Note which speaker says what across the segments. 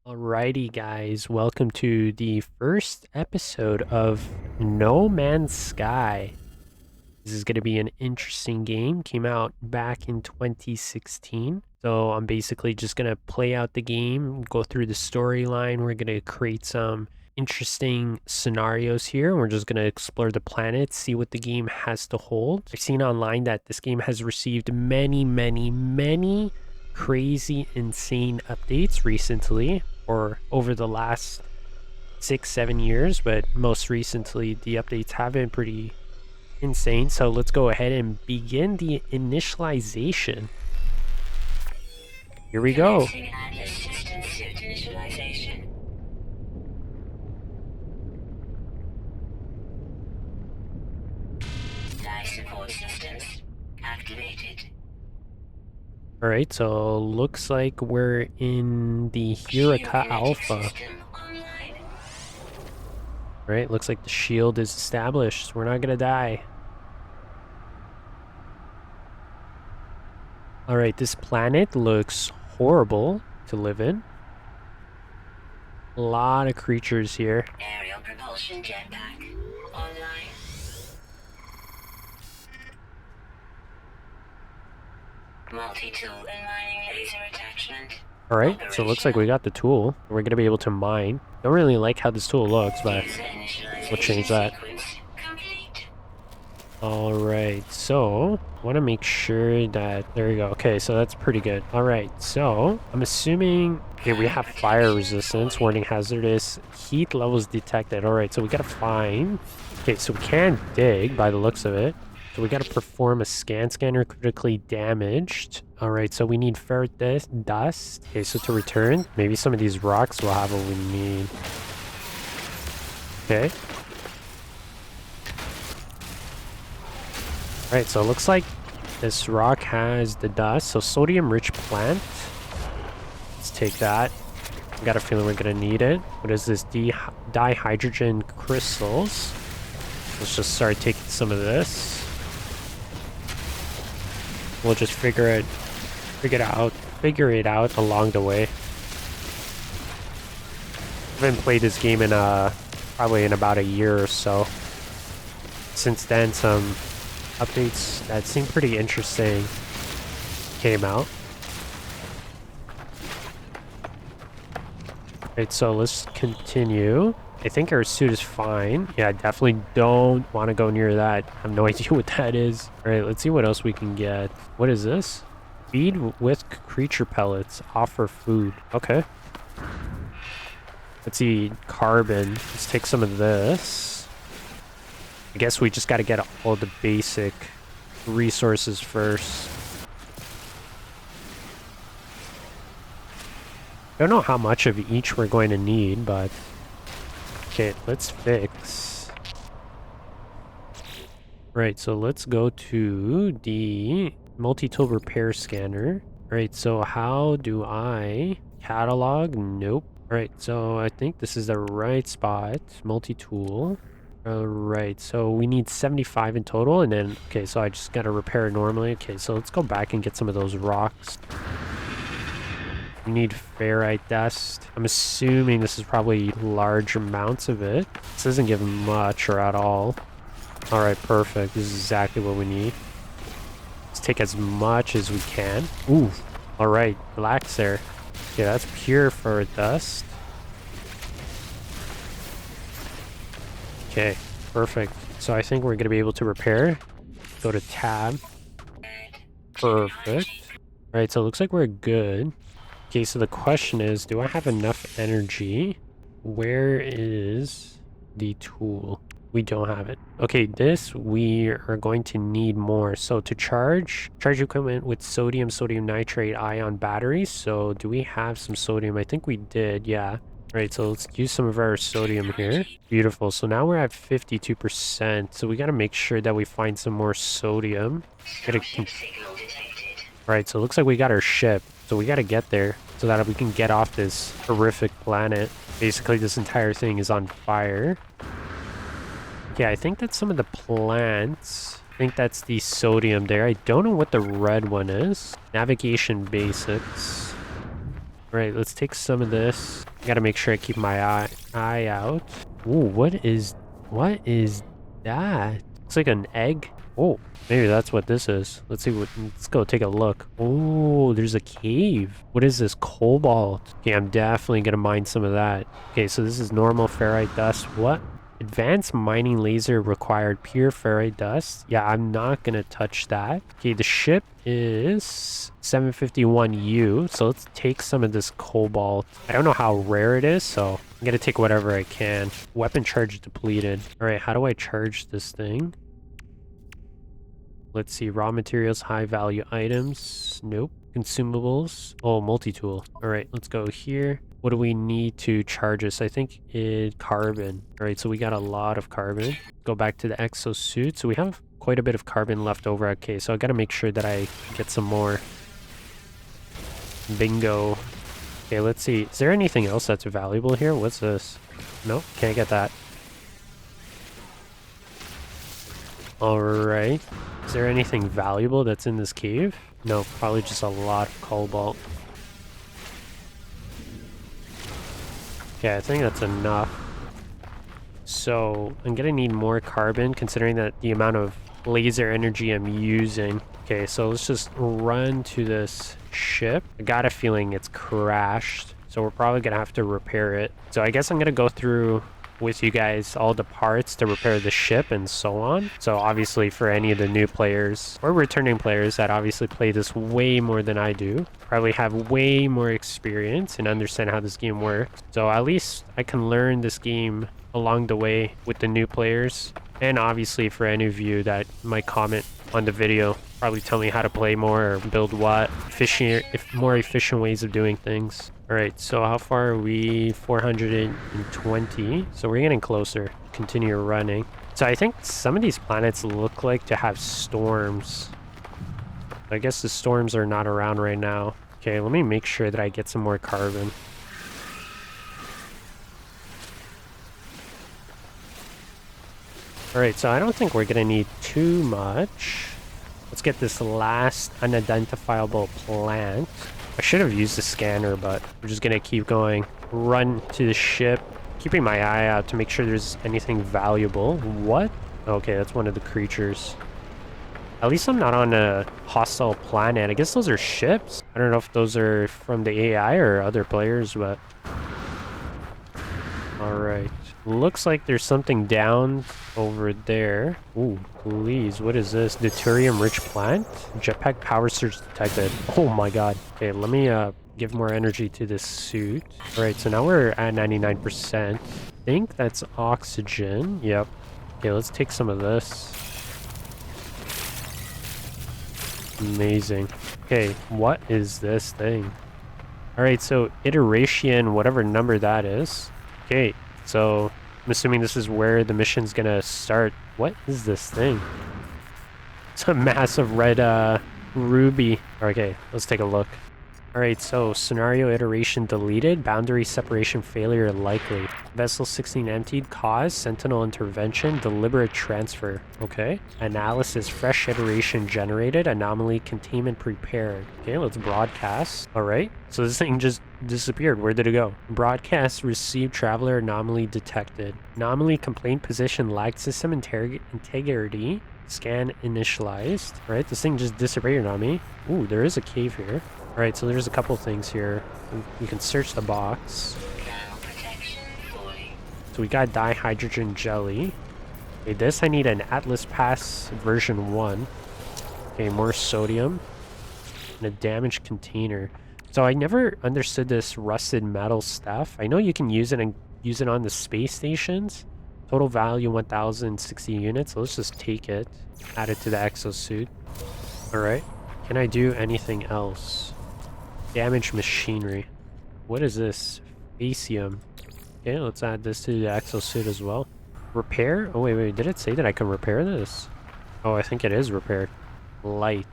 Speaker 1: Alrighty, guys, welcome to the first episode of No Man's Sky. This is going to be an interesting game. Came out back in 2016. So I'm basically just going to play out the game, go through the storyline. We're going to create some interesting scenarios here. We're just going to explore the planet, see what the game has to hold. I've seen online that this game has received many crazy, insane updates recently or over the last 6, 7 years, but most recently the updates have been pretty insane. So let's go ahead and begin the initialization. Here we go.
Speaker 2: Support systems activated.
Speaker 1: All right, so looks like we're in the Hiraka Alpha. All right, looks like the shield is established. We're not gonna die. All right, this planet looks horrible to live in. A lot of creatures here.
Speaker 2: Aerial propulsion jetpack online. Multi-tool and mining laser attachment.
Speaker 1: All right, so it looks like we got the tool. We're gonna be able to mine. Don't really like how this tool looks, but we'll change that. All right, so I want to make sure that there we go. Okay, so that's pretty good. All right, so I'm assuming okay, we have fire resistance, warning hazardous, heat levels detected. All right, so we gotta find. Okay, so we can dig by the looks of it. So we gotta perform a scanner critically damaged. All right, so we need ferret dust. Okay, so to return, maybe some of these rocks will have what we need. Okay. All right, so it looks like this rock has the dust. So sodium-rich plant. Let's take that. I got a feeling we're gonna need it. What is this? Dihydrogen crystals. Let's just start taking some of this. We'll just figure it out along the way. I haven't played this game in probably in about a year or so. Since then, some updates that seem pretty interesting came out. Right, so let's continue. I think our suit is fine. Yeah, I definitely don't want to go near that. I have no idea what that is. All right, let's see what else we can get. What is this? Feed with creature pellets. Offer food. Okay. Let's see. Carbon. Let's take some of this. I guess we just got to get all the basic resources first. Don't know how much of each we're going to need, but okay, let's fix. Right, so let's go to the multi-tool repair scanner. All right, so how do I catalog? Nope. All right, so I think this is the right spot. Multi-tool. All right, so we need 75 in total, and then okay, so I just gotta repair it normally. Okay, so let's go back and get some of those rocks. We need ferrite dust. I'm assuming this is probably large amounts of it. This doesn't give much or at all. All right, perfect. This is exactly what we need. Let's take as much as we can. Ooh, all right, relax there. Okay, that's pure ferrite dust. Okay, perfect. So I think we're gonna be able to repair. Go to tab. Perfect. All right, so it looks like we're good. Okay, so the question is, do I have enough energy? Where is the tool? We don't have it. Okay, this we are going to need more. So to charge equipment with sodium nitrate ion batteries. So do we have some sodium? I think we did, yeah. All right, so let's use some of our sodium here. Beautiful. So now we're at 52%. So we got to make sure that we find some more sodium. All right, so it looks like we got our ship. So we got to get there so that we can get off this horrific planet. Basically, this entire thing is on fire. Yeah, I think that's some of the plants. I think that's the sodium there. I don't know what the red one is. Navigation basics. Alright, let's take some of this. I gotta make sure I keep my eye out. Ooh, what is that? Looks like an egg. Oh, maybe that's what this is. Let's go take a look. Oh, there's a cave. What is this? Cobalt. Okay, I'm definitely gonna mine some of that. Okay, so this is normal ferrite dust. What? Advanced mining laser required pure ferrite dust. Yeah, I'm not gonna touch that. Okay, the ship is 751U. So let's take some of this cobalt. I don't know how rare it is, so I'm gonna take whatever I can. Weapon charge depleted. All right, how do I charge this thing? Let's see, raw materials, high value items. Nope. Consumables. Oh, multi-tool. All right, let's go here. What do we need to charge us? I think it's carbon. All right, so we got a lot of carbon. Go back to the exosuit. So we have quite a bit of carbon left over. Okay, so I got to make sure that I get some more. Bingo. Okay, let's see. Is there anything else that's valuable here? What's this? Nope, can't get that. All right. Is there anything valuable that's in this cave? No, probably just a lot of cobalt. Okay, I think that's enough. So I'm gonna need more carbon considering that the amount of laser energy I'm using. Okay, so let's just run to this ship. I got a feeling it's crashed, so we're probably gonna have to repair it. So I guess I'm gonna go through with you guys all the parts to repair the ship and so on. So obviously for any of the new players or returning players that obviously play this way more than I do, probably have way more experience and understand how this game works. So at least I can learn this game along the way with the new players. And obviously for any of you that might comment on the video, probably tell me how to play more or build what, more efficient ways of doing things. All right, so how far are we? 420. So we're getting closer. Continue running. So I think some of these planets look like to have storms. I guess the storms are not around right now. Okay, let me make sure that I get some more carbon. All right, so I don't think we're gonna need too much. Let's get this last unidentifiable plant. I should have used the scanner, but we're just gonna keep going. Run to the ship, keeping my eye out to make sure there's anything valuable. What? Okay, that's one of the creatures. At least I'm not on a hostile planet. I guess those are ships. I don't know if those are from the AI or other players, but... All right. Looks like there's something down over there. Ooh, please, what is this? Deuterium-rich plant? Jetpack power surge detected. Oh my god. Okay, let me give more energy to this suit. All right, so now we're at 99%. I think that's oxygen. Yep. Okay, let's take some of this. Amazing. Okay, what is this thing? All right, so iteration, whatever number that is. Okay, so I'm assuming this is where the mission's gonna start. What is this thing? It's a massive red ruby. Okay, let's take a look. All right, so scenario iteration deleted, boundary separation failure likely. Vessel 16 emptied, cause, sentinel intervention, deliberate transfer. Okay. Analysis, fresh iteration generated, anomaly containment prepared. Okay, let's broadcast. All right, so this thing just disappeared. Where did it go? Broadcast, received traveler anomaly detected. Anomaly complaint position lagged system integrity. Scan initialized. All right, this thing just disappeared on me. Ooh, there is a cave here. All right, so there's a couple things here. We can search the box. So we got dihydrogen jelly. Okay, this I need an Atlas Pass version 1. Okay, more sodium. And a damaged container. So I never understood this rusted metal stuff. I know you can use it and use it on the space stations. Total value 1,060 units. So let's just take it. Add it to the exosuit. All right. Can I do anything else? Damaged machinery. What is this? Asium. Okay, let's add this to the exosuit as well. Repair? Oh, wait. Did it say that I can repair this? Oh, I think it is repaired. Light.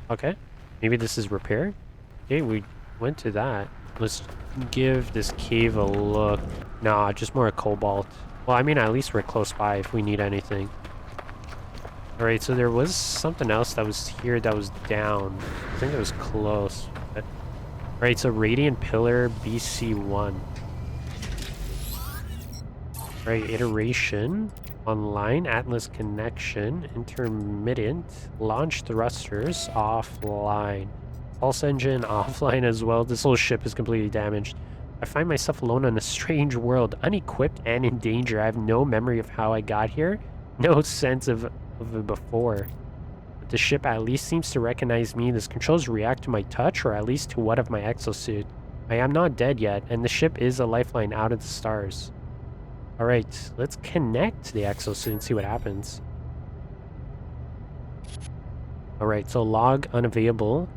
Speaker 1: Okay. Maybe this is repaired? Okay, we went to that. Let's give this cave a look. Nah, just more cobalt. Well, I mean, at least we're close by if we need anything. Alright, so there was something else that was here that was down. I think it was close. But Right, so Radiant Pillar BC1. Right, iteration. Online, Atlas connection, intermittent, launch thrusters, offline. Pulse engine, offline as well. This whole ship is completely damaged. I find myself alone on a strange world, unequipped and in danger. I have no memory of how I got here, no sense of it before. But the ship at least seems to recognize me. Its controls react to my touch, or at least to what of my exosuit. I am not dead yet, and the ship is a lifeline out of the stars. Alright, let's connect the exosuit and see what happens. Alright, so log unavailable.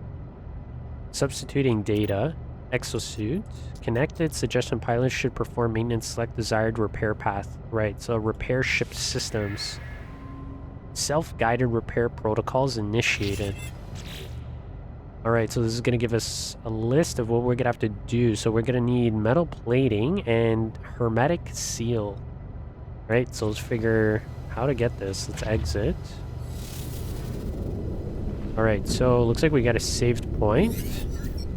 Speaker 1: Substituting data. Exosuit. Connected. Suggestion pilot should perform maintenance. Select desired repair path. Right, so repair ship systems. Self-guided repair protocols initiated. Alright, so this is going to give us a list of what we're going to have to do. So we're going to need metal plating and hermetic seal. Right, so let's figure how to get this. Let's exit. Alright, so looks like we got a saved point.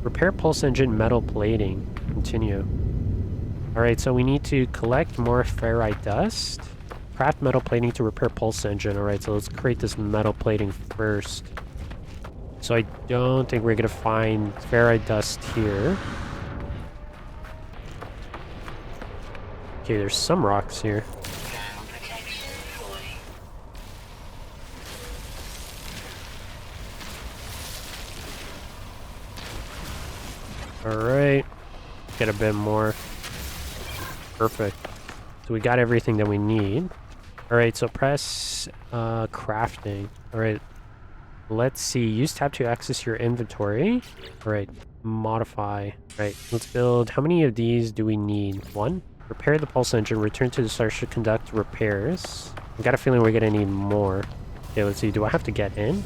Speaker 1: Repair pulse engine metal plating. Continue. Alright, so we need to collect more ferrite dust. Craft metal plating to repair pulse engine. Alright, so let's create this metal plating first. So I don't think we're going to find ferrite dust here. Okay, there's some rocks here. Alright. Get a bit more. Perfect. So we got everything that we need. Alright, so press crafting. Alright. Let's see. Use tab to access your inventory. Alright. Modify. Right. Let's build. How many of these do we need? One? Repair the pulse engine. Return to the start to conduct repairs. I got a feeling we're gonna need more. Okay, let's see. Do I have to get in?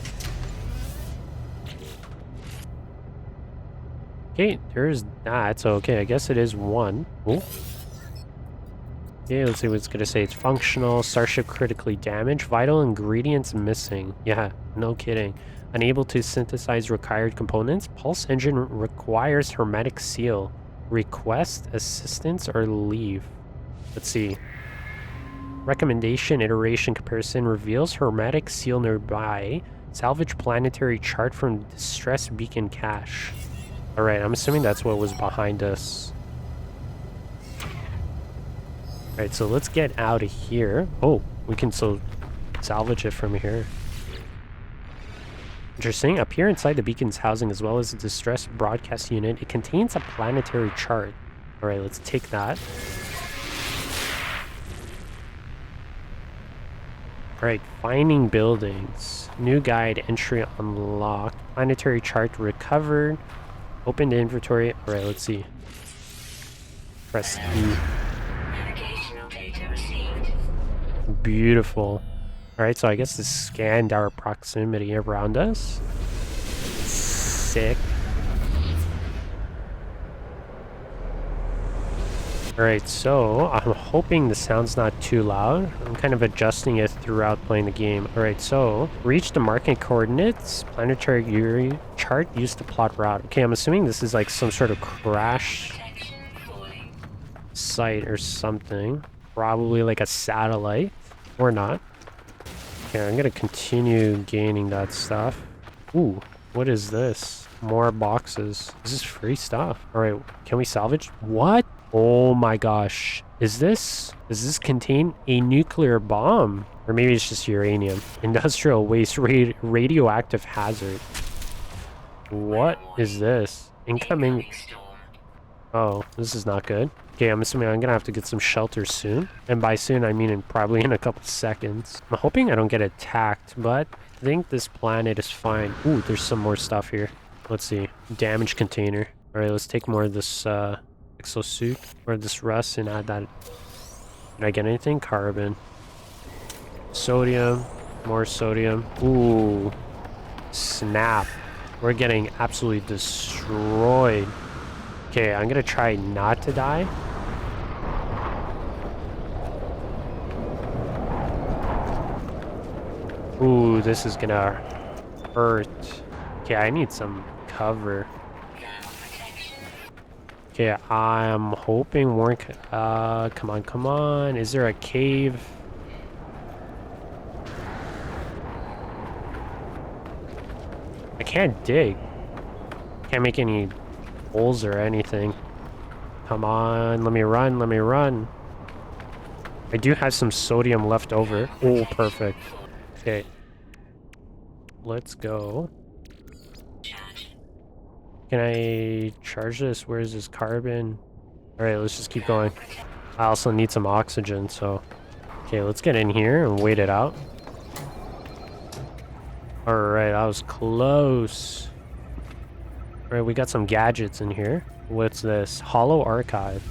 Speaker 1: Okay, there's that. So, okay, I guess it is one. Ooh. Okay, let's see what it's gonna say. It's functional. Starship critically damaged. Vital ingredients missing. Yeah, no kidding. Unable to synthesize required components. Pulse engine requires hermetic seal. Request assistance or leave. Let's see. Recommendation iteration comparison reveals hermetic seal nearby. Salvage planetary chart from distress beacon cache. Alright, I'm assuming that's what was behind us. Alright, so let's get out of here. Oh, we can still salvage it from here. Interesting. Up here inside the beacon's housing, as well as the distress broadcast unit, it contains a planetary chart. Alright, let's take that. Alright, finding buildings. New guide, entry unlocked. Planetary chart recovered. Open the inventory. Alright, let's see. Press E. Beautiful. Alright, so I guess this scanned our proximity around us. Sick. Alright, so I'm hoping the sound's not too loud. I'm kind of adjusting it throughout playing the game. Alright, so reach the marking coordinates. Planetary chart used to plot route. Okay, I'm assuming this is like some sort of crash site or something. Probably like a satellite. Or not. Okay, I'm gonna continue gaining that stuff. Ooh, what is this? More boxes. This is free stuff. Alright, can we salvage? What? Oh my gosh. Does this contain a nuclear bomb? Or maybe it's just uranium. Industrial waste radioactive hazard. What is this? Incoming. Oh, this is not good. Okay, I'm assuming I'm gonna have to get some shelter soon. And by soon, I mean probably in a couple seconds. I'm hoping I don't get attacked, but I think this planet is fine. Ooh, there's some more stuff here. Let's see. Damage container. Alright, let's take more of this exosuit or this rust and add that. Did I get anything? Carbon. Sodium. More sodium. Ooh. Snap. We're getting absolutely destroyed. Okay, I'm gonna try not to die. Ooh, this is gonna hurt. Okay, I need some cover. Okay, I'm hoping we're... come on, come on. Is there a cave? I can't dig. Can't make any holes or anything. Come on, let me run, let me run. I do have some sodium left over. Oh, perfect. Okay. Let's go. Can I charge this? Where is this carbon? Alright, let's just keep going. I also need some oxygen, so... Okay, let's get in here and wait it out. Alright, that was close. Alright, we got some gadgets in here. What's this? Hollow archive.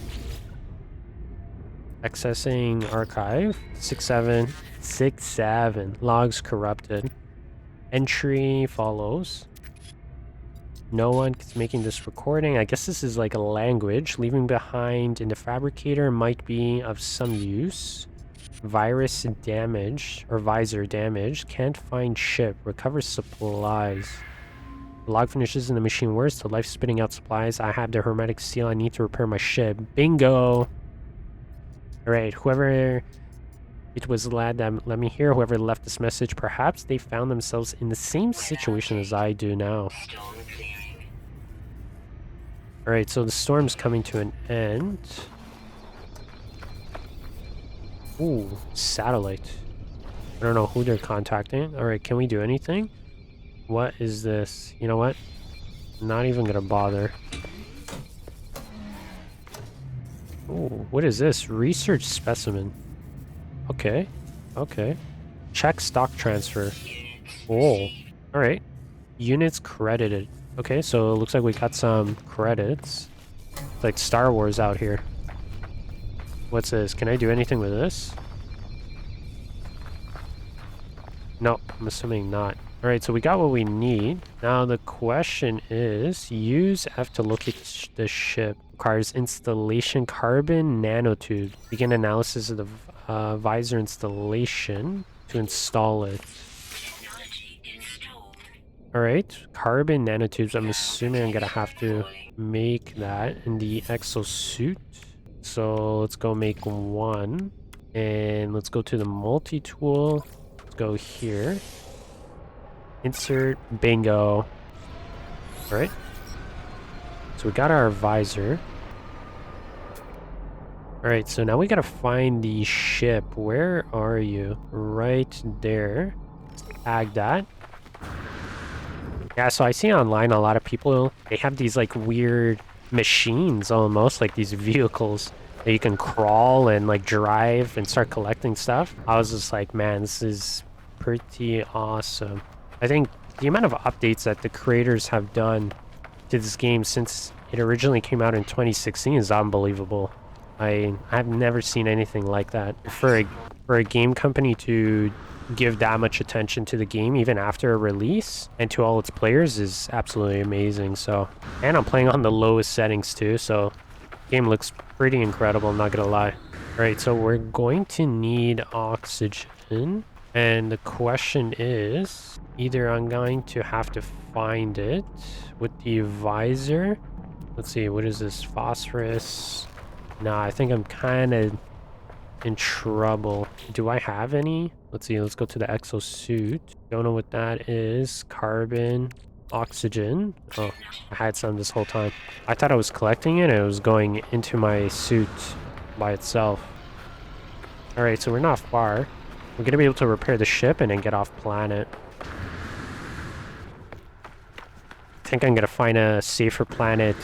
Speaker 1: Accessing archive. 6767. Logs corrupted. Entry follows. No one is making this recording. I guess this is like a language. Leaving behind in the fabricator might be of some use. Virus damage or visor damage. Can't find ship. Recover supplies. The log finishes and the machine works. The life spitting out supplies. I have the hermetic seal. I need to repair my ship. Bingo! Alright, whoever it was lad that let me hear, whoever left this message, perhaps they found themselves in the same situation as I do now. Alright, so the storm's coming to an end. Ooh, satellite. I don't know who they're contacting. Alright, can we do anything? What is this? You know what? Not even gonna bother. Ooh, what is this? Research specimen. Okay. Okay. Check stock transfer. Oh. Alright. Units credited. Okay, so it looks like we got some credits. It's like Star Wars out here. What's this? Can I do anything with this? No, I'm assuming not. Alright, so we got what we need. Now the question is, use F to locate the ship. Requires installation carbon nanotube. Begin analysis of the visor installation to install it. Alright, carbon nanotubes. I'm assuming I'm gonna have to make that in the exosuit. So let's go make one. And let's go to the multi-tool. Let's go here. Insert. Bingo. Alright. So we got our visor. Alright, so now we gotta find the ship. Where are you? Right there. Tag that. Yeah, so I see online a lot of people, they have these like weird machines almost, like these vehicles that you can crawl and like drive and start collecting stuff. I was just like, man, this is pretty awesome. I think the amount of updates that the creators have done to this game since it originally came out in 2016 is unbelievable. I've never seen anything like that. For a game company to give that much attention to the game even after a release and to all its players is absolutely amazing. So, and I'm playing on the lowest settings too, so game looks pretty incredible, I'm not gonna lie. Alright, so we're going to need oxygen, and the question is either I'm going to have to find it with the visor. Let's see, what is this? Phosphorus. Nah, I think I'm kind of in trouble. Do I have any? Let's see, let's go to the exosuit. Don't know what that is. Carbon, oxygen. Oh, I had some this whole time. I thought I was collecting it and it was going into my suit by itself. Alright, so we're not far. We're gonna be able to repair the ship and then get off planet. I think I'm gonna find a safer planet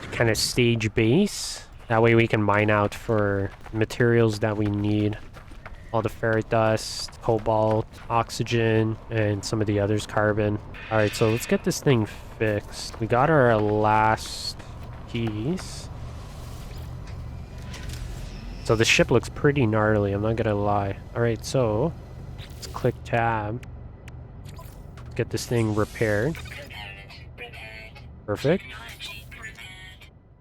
Speaker 1: to kind of stage base. That way we can mine out for materials that we need. All the ferrite dust, cobalt, oxygen, and some of the others, carbon. Alright, so let's get this thing fixed. We got our last piece. So the ship looks pretty gnarly, I'm not gonna lie. Alright, so let's click tab. Get this thing repaired. Perfect.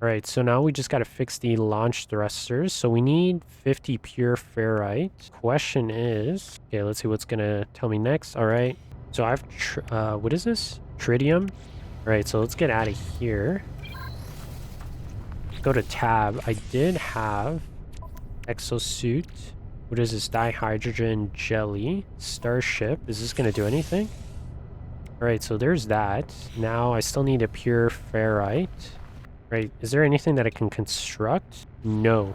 Speaker 1: Alright, so now we just gotta fix the launch thrusters. So we need 50 pure ferrite. Question is... Okay, let's see what's gonna tell me next. Alright, so I have... what is this? Tritium? Alright, so let's get out of here. Go to tab. I did have exosuit. What is this? Dihydrogen jelly. Starship. Is this going to do anything? Alright, so there's that. Now I still need a pure ferrite. Right, is there anything that I can construct? No.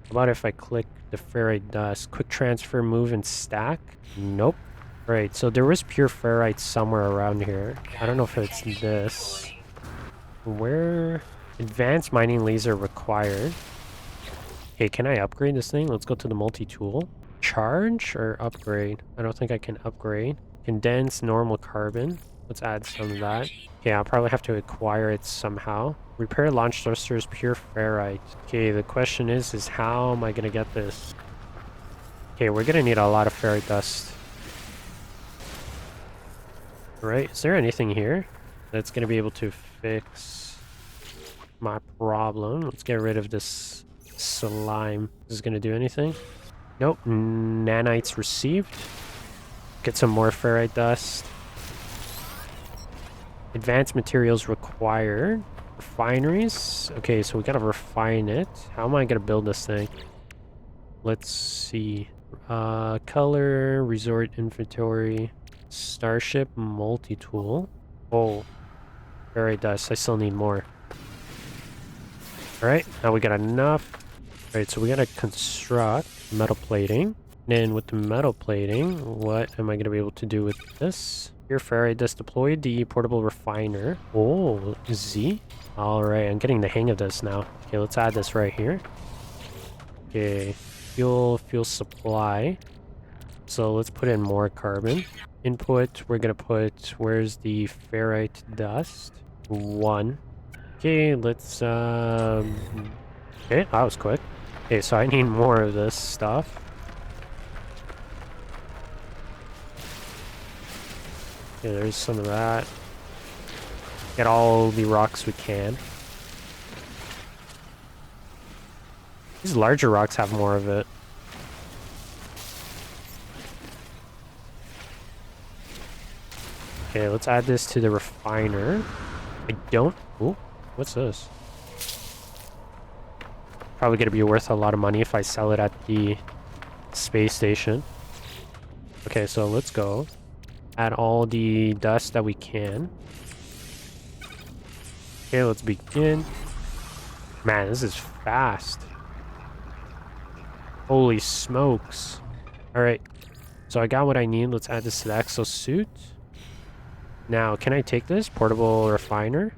Speaker 1: How about if I click the ferrite dust? Quick transfer, move, and stack? Nope. Right, so there was pure ferrite somewhere around here. I don't know if it's this. Where? Advanced mining laser required. Okay, can I upgrade this thing? Let's go to the multi-tool. Charge or upgrade? I don't think I can upgrade. Condense normal carbon. Let's add some of that. Okay, I'll probably have to acquire it somehow. Repair launch thrusters, pure ferrite. Okay, the question is how am I gonna get this? Okay, we're gonna need a lot of ferrite dust. Right, is there anything here that's gonna be able to fix my problem? Let's get rid of this slime. Is this gonna do anything? Nope, nanites received. Get some more ferrite dust. Advanced materials required. Refineries. Okay, so we gotta refine it. How am I gonna build this thing? Let's see. Color, resort inventory, starship, multi-tool. Oh, ferrite dust. I still need more. Alright, now we got enough. Alright, so we gotta construct metal plating. And with the metal plating, what am I gonna be able to do with this? Pure ferrite dust deployed, the portable refiner. Oh, Z? Alright, I'm getting the hang of this now. Okay, let's add this right here. Okay, fuel supply. So let's put in more carbon. Input, we're gonna put, where's the ferrite dust? 1. Okay, let's, okay, that was quick. Okay, so I need more of this stuff. Okay, there's some of that. Get all the rocks we can. These larger rocks have more of it. Okay, let's add this to the refiner. I don't... Ooh, what's this? Probably gonna be worth a lot of money if I sell it at the space station. Okay, so let's go. Add all the dust that we can. Okay, let's begin. Man, this is fast. Holy smokes. Alright, so I got what I need. Let's add this to the exosuit. Now, can I take this? Portable refiner?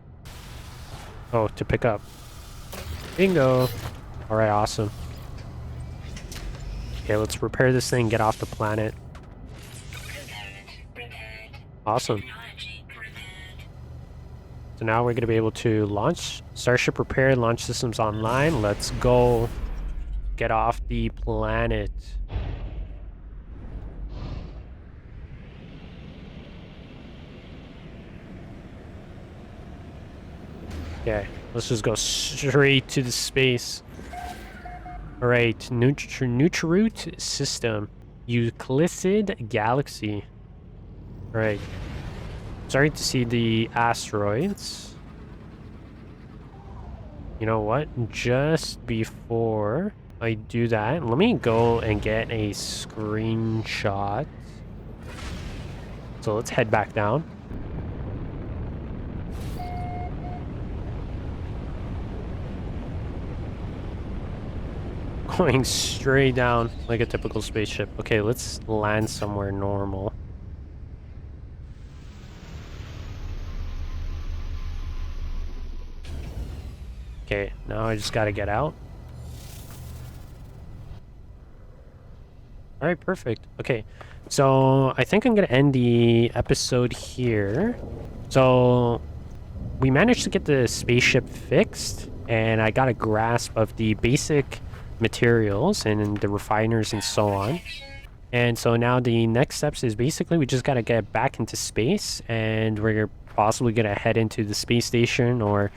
Speaker 1: Oh, to pick up. Bingo! Alright, awesome. Okay, let's repair this thing, get off the planet. Awesome. So now we're going to be able to launch. Starship repaired, launch systems online. Let's go get off the planet. Okay, let's just go straight to the space. Alright, Nutrute system. Euclid galaxy. Alright. Starting to see the asteroids. You know what? Just before I do that, let me go and get a screenshot. So let's head back down. Going straight down like a typical spaceship. Okay, let's land somewhere normal. Okay, now I just gotta get out. Alright, perfect. Okay, so I think I'm gonna end the episode here. So we managed to get the spaceship fixed, and I got a grasp of the basic materials and the refiners and so on. And so now the next steps is basically we just gotta get back into space, and we're possibly gonna head into the space station, or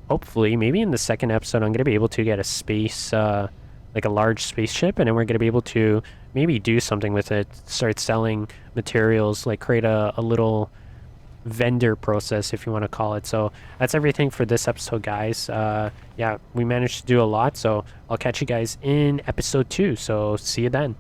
Speaker 1: hopefully maybe in the second episode I'm gonna be able to get a space like a large spaceship, and then we're gonna be able to maybe do something with it, start selling materials, like create a little vendor process, if you want to call it. So that's everything for this episode, guys. Yeah, we managed to do a lot. So I'll catch you guys in episode 2. So see you then.